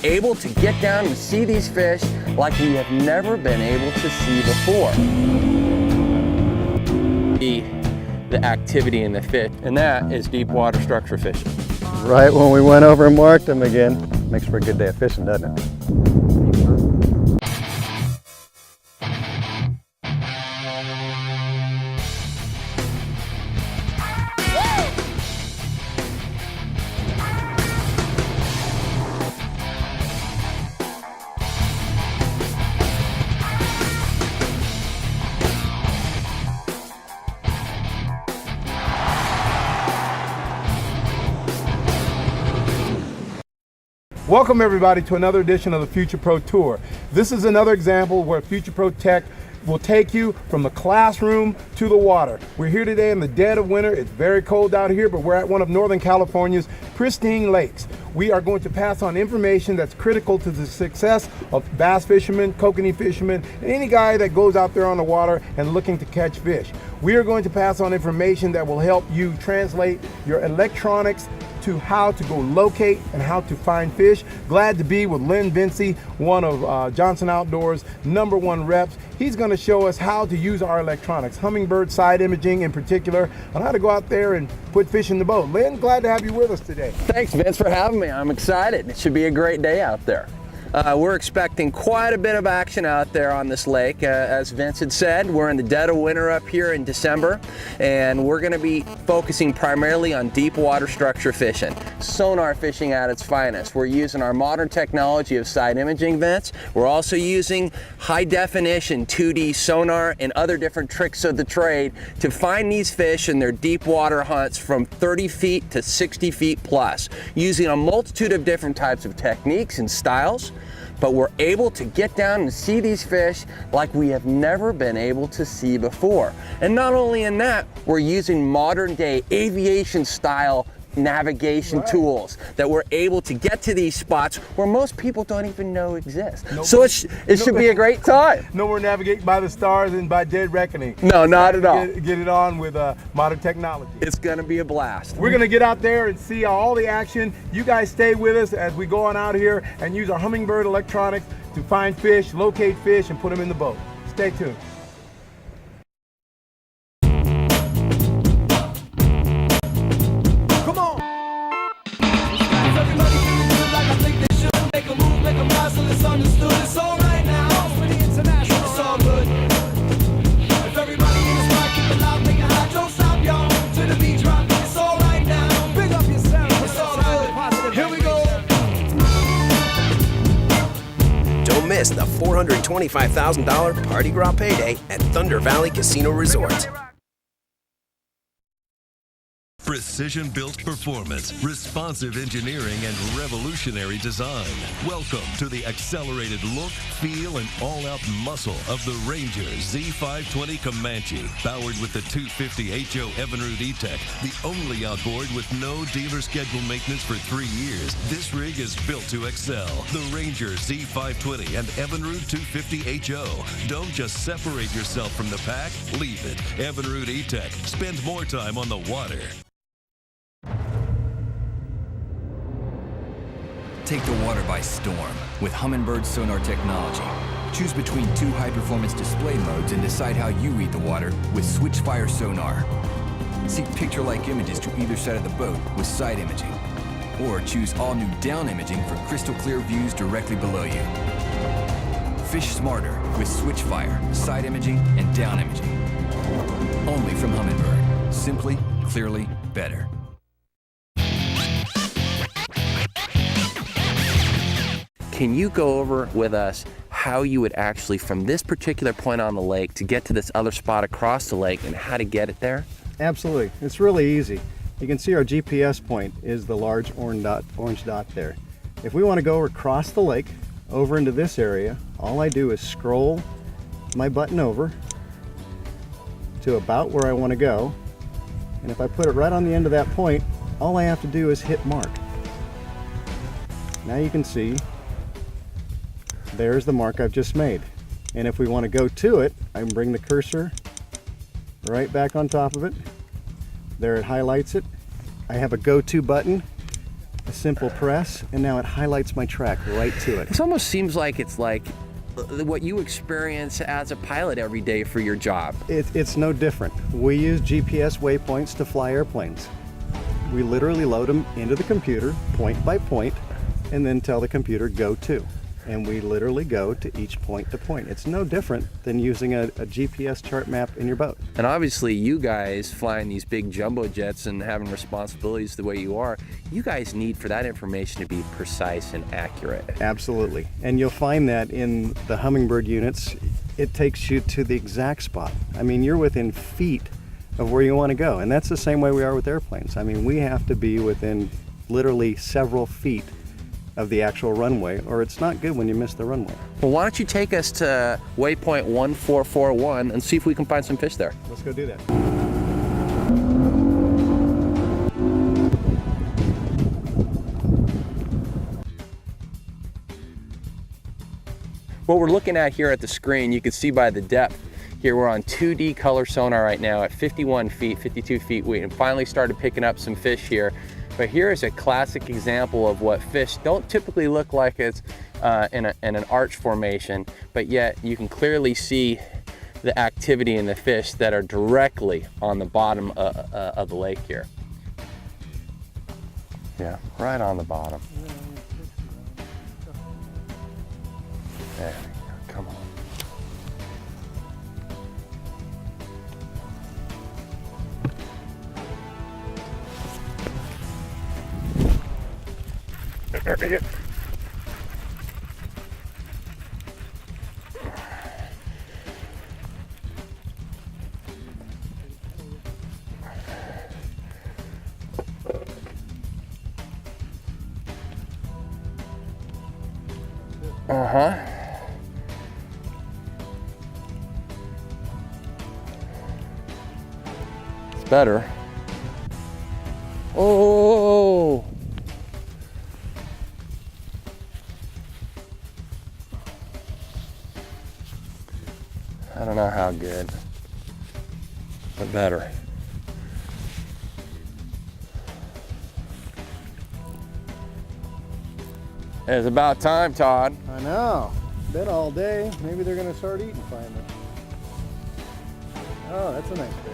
able to get down and see these fish like we have never been able to see before. The activity in the fish, and that is deep water structure fishing. Right when we went over and marked them again. Makes for a good day of fishing, doesn't it? Welcome everybody to another edition of the Future Pro Tour. This is another example where Future Pro Tech will take you from the classroom to the water. We're here today in the dead of winter. It's very cold out here, but we're at one of Northern California's pristine lakes. We are going to pass on information that's critical to the success of bass fishermen, kokanee fishermen, and any guy that goes out there on the water and looking to catch fish. We are going to pass on information that will help you translate your electronics to how to go locate and how to find fish. Glad to be with Lynn Vincey, one of Johnson Outdoors' #1 reps. He's gonna show us how to use our electronics, Humminbird side imaging in particular, on how to go out there and put fish in the boat. Lynn, glad to have you with us today. Thanks, Vince, for having me. I'm excited. It should be a great day out there. We're expecting quite a bit of action out there on this lake. As Vince had said, we're in the dead of winter up here in December, and we're going to be focusing primarily on deep water structure fishing, sonar fishing at its finest. We're using our modern technology of side imaging, Vince. We're also using high definition 2D sonar and other different tricks of the trade to find these fish in their deep water hunts from 30 feet to 60 feet plus, using a multitude of different types of techniques and styles. But we're able to get down and see these fish like we have never been able to see before. And not only in that, we're using modern day aviation style navigation tools that we're able to get to these spots where most people don't even know exist. So it should be a great time. No more navigating by the stars and by dead reckoning. No, not at all. Get it on with modern technology. It's gonna be a blast. We're gonna get out there and see all the action. You guys stay with us as we go on out here and use our Humminbird electronics to find fish, locate fish, and put them in the boat. Stay tuned. Miss the $425,000 Party Gras payday at Thunder Valley Casino Resort. Precision-built performance, responsive engineering, and revolutionary design. Welcome to the accelerated look, feel, and all-out muscle of the Ranger Z520 Comanche. Powered with the 250 HO Evinrude E-Tech, the only outboard with no dealer schedule maintenance for 3 years. This rig is built to excel. The Ranger Z520 and Evinrude 250 HO. Don't just separate yourself from the pack, leave it. Evinrude E-Tech. Spend more time on the water. Take the water by storm with Humminbird sonar technology. Choose between 2 high-performance display modes and decide how you read the water with Switchfire sonar. Seek picture-like images to either side of the boat with side imaging. Or choose all-new down imaging for crystal-clear views directly below you. Fish smarter with Switchfire, side imaging, and down imaging. Only from Humminbird. Simply, clearly, better. Can you go over with us how you would actually, from this particular point on the lake, to get to this other spot across the lake and how to get it there? Absolutely. It's really easy. You can see our GPS point is the large orange dot there. If we want to go across the lake over into this area, all I do is scroll my button over to about where I want to go. And if I put it right on the end of that point, all I have to do is hit mark. Now you can see there's the mark I've just made. And if we want to go to it, I can bring the cursor right back on top of it. There it highlights it. I have a go to button. a simple press, and now it highlights my track right to it. This almost seems like it's like what you experience as a pilot every day for your job. It's no different. We use GPS waypoints to fly airplanes. We literally load them into the computer point by point and then tell the computer go to. And we literally go to each point to point. It's no different than using a GPS chart map in your boat. And obviously you guys flying these big jumbo jets and having responsibilities the way you are, you guys need for that information to be precise and accurate. Absolutely. And you'll find that in the Humminbird units, it takes you to the exact spot. I mean, you're within feet of where you want to go. And that's the same way we are with airplanes. I mean, we have to be within literally several feet of the actual runway, or it's not good when you miss the runway. Well, why don't you take us to waypoint 1441 and see if we can find some fish there. Let's go do that. What we're looking at here at the screen, you can see by the depth. Here we're on 2D color sonar right now at 51 feet, 52 feet. We finally started picking up some fish here. But here is a classic example of what fish don't typically look like. It's in an arch formation, but yet you can clearly see the activity in the fish that are directly on the bottom of the lake here. Yeah, right on the bottom. There we go, come on. Uh-huh. It's better. Oh! I don't know how good, but better. It's about time, Todd. I know. Been all day. Maybe they're gonna start eating finally. Oh, that's a nice fish.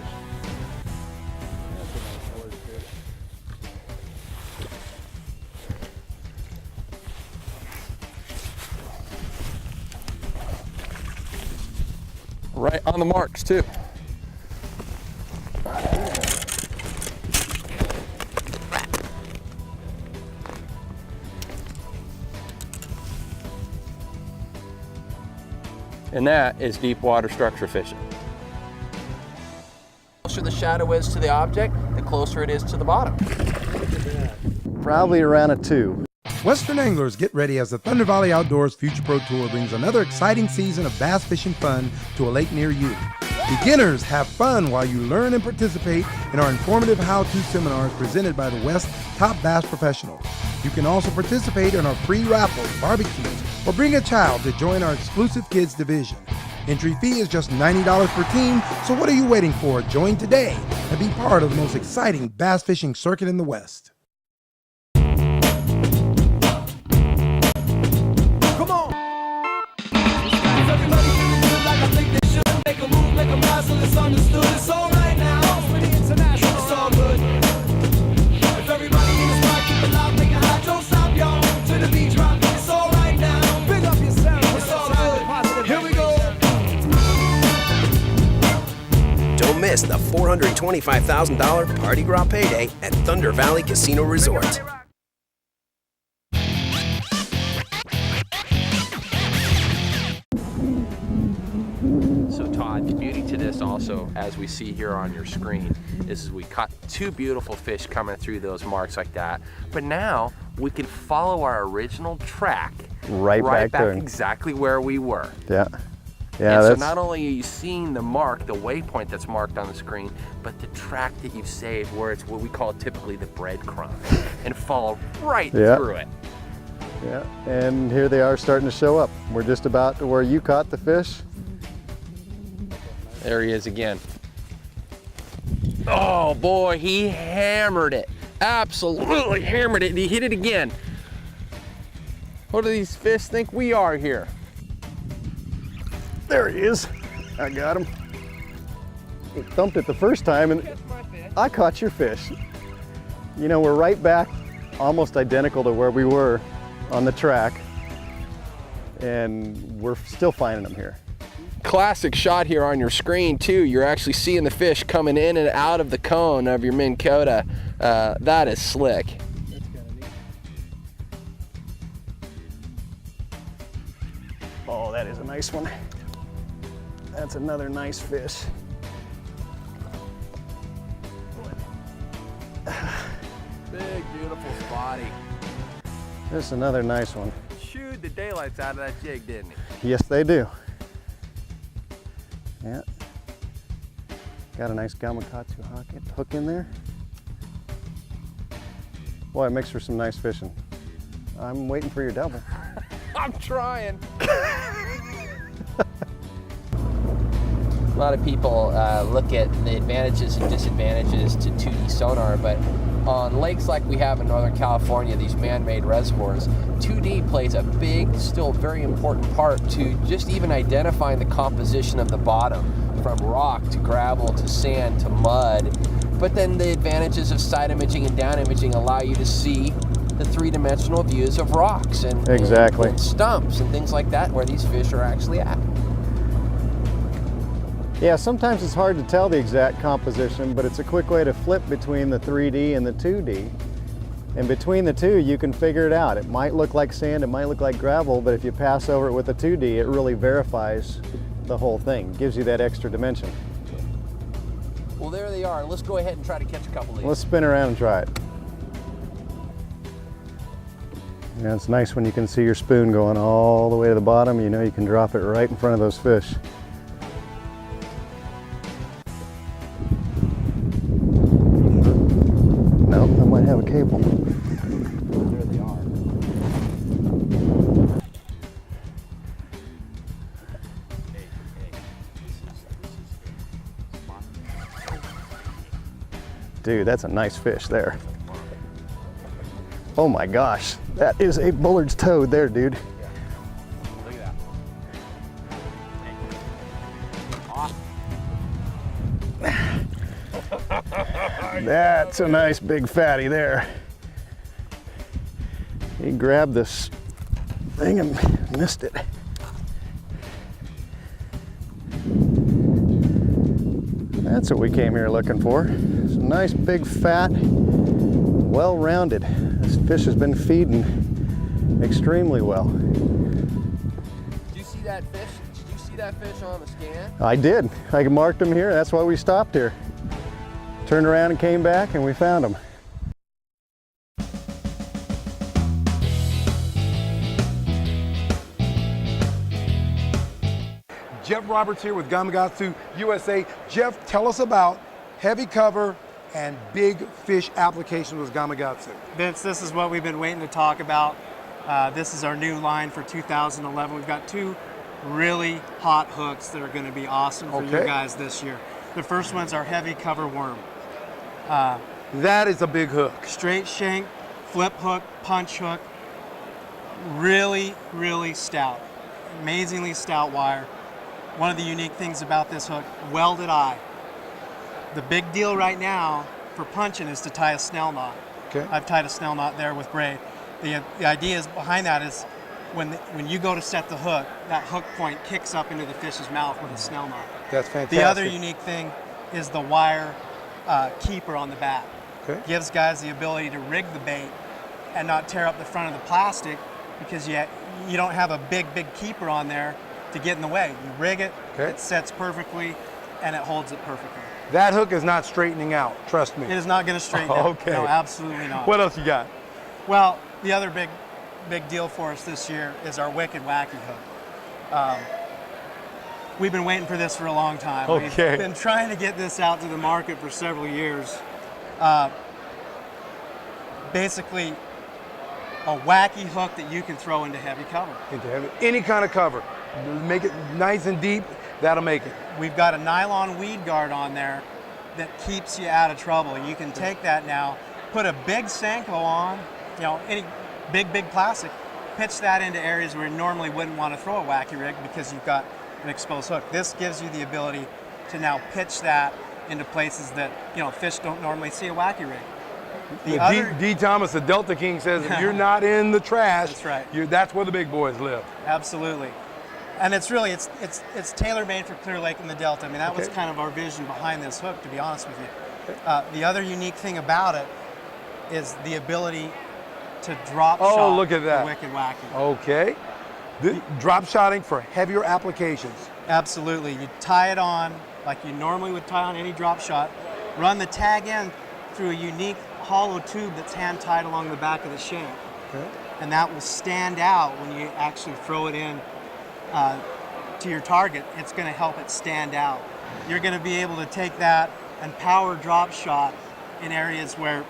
That's a nice colored fish. Right on the marks, too. And that is deep water structure fishing. The closer the shadow is to the object, the closer it is to the bottom. Probably around a 2. Western anglers, get ready as the Thunder Valley Outdoors Future Pro Tour brings another exciting season of bass fishing fun to a lake near you. Beginners, have fun while you learn and participate in our informative how-to seminars presented by the West's top bass professionals. You can also participate in our free raffles, barbecues, or bring a child to join our exclusive kids division. Entry fee is just $90 per team, so what are you waiting for? Join today and be part of the most exciting bass fishing circuit in the West. Come on! Everybody can do it like I think they should. Make a move, make a rise, so it's understood. It's all right now. For the international, it's all good. If everybody in the spot, keep it loud, make it hot, don't stop, y'all. To the beat drop, it's all right now. Big up yourself, it's all good. Here we go. Don't miss the $425,000 Party Gras Payday at Thunder Valley Casino Resort. So Todd, the beauty to this also, as we see here on your screen, is we caught 2 beautiful fish coming through those marks like that. But now we can follow our original track Right back there. exactly where we were. Yeah. And so not only are you seeing the mark, the waypoint that's marked on the screen, but the track that you've saved, where it's what we call typically the breadcrumb, and follow right through it. Yeah, and here they are starting to show up. We're just about to where you caught the fish. There he is again. Oh boy, he hammered it. Absolutely hammered it. He hit it again. What do these fish think we are here? There he is. I got him. He thumped it the first time and I caught your fish. You know, we're right back, almost identical to where we were on the track, and we're still finding them here. Classic shot here on your screen too. You're actually seeing the fish coming in and out of the cone of your Minn Kota. That is slick. That's kind of neat. Oh, that is a nice one. That's another nice fish. Big, beautiful spotty. This another nice one. Chewed the daylights out of that jig, didn't he? Yes, they do. Yeah. Got a nice Gamakatsu hook in there. Boy, it makes for some nice fishing. I'm waiting for your double. I'm trying. A lot of people look at the advantages and disadvantages to 2D sonar, but on lakes like we have in Northern California, these man-made reservoirs, 2D plays a big, still very important part to just even identifying the composition of the bottom, from rock to gravel to sand to mud. But then the advantages of side imaging and down imaging allow you to see the three-dimensional views of rocks and, exactly. and stumps and things like that where these fish are actually at. Yeah, sometimes it's hard to tell the exact composition, but it's a quick way to flip between the 3D and the 2D. And between the two, you can figure it out. It might look like sand, it might look like gravel, but if you pass over it with the 2D, it really verifies the whole thing, gives you that extra dimension. Well, there they are. Let's go ahead and try to catch a couple of these. Let's spin around and try it. Yeah, it's nice when you can see your spoon going all the way to the bottom. You know you can drop it right in front of those fish. No, I might have a cable. There they are. Dude, that's a nice fish there. Oh my gosh, that is a Bullard's toad there, dude. Look at that. That's a nice big fatty there. He grabbed this thing and missed it. That's what we came here looking for. It's a nice big fat, well-rounded. This fish has been feeding extremely well. Did you see that fish? Did you see that fish on the scan? I did. I marked him here. That's why we stopped here. Turned around and came back and we found him. Jeff Roberts here with Gamakatsu USA. Jeff, tell us about heavy cover and big fish applications with Gamakatsu. Vince, this is what we've been waiting to talk about. This is our new line for 2011. We've got two really hot hooks that are going to be awesome for you guys this year. The first one's our heavy cover worm. That is a big hook. Straight shank, flip hook, punch hook. Really, really stout. Amazingly stout wire. One of the unique things about this hook, welded eye. The big deal right now for punching is to tie a snell knot. Okay. I've tied a snell knot there with braid. The idea is behind that is when you go to set the hook, that hook point kicks up into the fish's mouth with a snell knot. That's fantastic. The other unique thing is the wire keeper on the back. Okay. Gives guys the ability to rig the bait and not tear up the front of the plastic because you don't have a big keeper on there to get in the way. You rig it, it sets perfectly, and it holds it perfectly. That hook is not straightening out, trust me. It is not going to straighten out. Okay. No, absolutely not. What else you got? Well, the other big deal for us this year is our Wicked Wacky hook. We've been waiting for this for a long time. We've been trying to get this out to the market for several years. Basically, a wacky hook that you can throw into heavy cover. Into heavy, any kind of cover. Make it nice and deep, that'll make it. We've got a nylon weed guard on there that keeps you out of trouble. You can take that now put a big Senko on, you know, any big plastic, pitch that into areas where you normally wouldn't want to throw a wacky rig because you've got an exposed hook. This gives you the ability to now pitch that into places that, you know, fish don't normally see a wacky rig. D. Thomas, the Delta King, says if you're not in the trash, That's right. That's where the big boys live. Absolutely. And it's really, it's tailor-made for Clear Lake and the Delta. I mean, that was Okay. kind of our vision behind this hook, to be honest with you. The other unique thing about it is the ability to drop shot look at that. the Wicked Wacky. Okay. Drop shotting for heavier applications. Absolutely. You tie it on like you normally would tie on any drop shot, run the tag end through a unique hollow tube that's hand tied along the back of the shank. Okay. And that will stand out when you actually throw it in to your target. It's going to help it stand out. You're going to be able to take that and power drop shot in areas where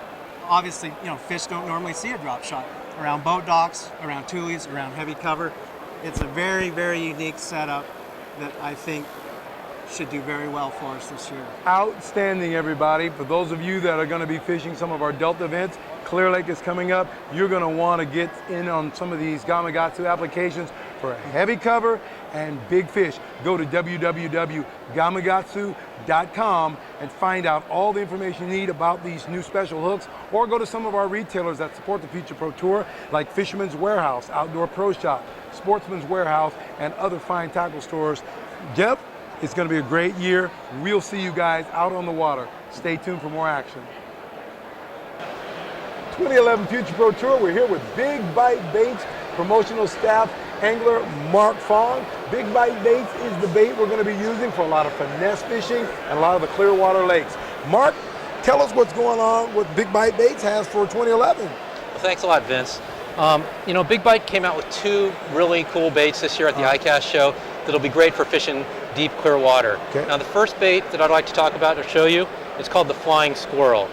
obviously, you know, fish don't normally see a drop shot. Around boat docks, around tulies, around heavy cover. It's a very, very unique setup that I think should do very well for us this year. Outstanding, everybody. For those of you that are going to be fishing some of our Delta events, Clear Lake is coming up. You're going to want to get in on some of these Gamakatsu applications for heavy cover and big fish. Go to www.gamakatsu.com and find out all the information you need about these new special hooks, or go to some of our retailers that support the Future Pro Tour, like Fisherman's Warehouse, Outdoor Pro Shop, Sportsman's Warehouse, and other fine tackle stores. Jeff, it's going to be a great year. We'll see you guys out on the water. Stay tuned for more action. 2011 Future Pro Tour, we're here with Big Bite Baits promotional staff angler Mark Fong. Big Bite Baits is the bait we're going to be using for a lot of finesse fishing and a lot of the Clearwater lakes. Mark, tell us what's going on with Big Bite Baits has for 2011. Well, thanks a lot, Vince. You know, Big Bite came out with two really cool baits this year at the ICAST show that'll be great for fishing deep, clear water. Okay. Now, the first bait that I'd like to talk about or show you is called the Flying Squirrel.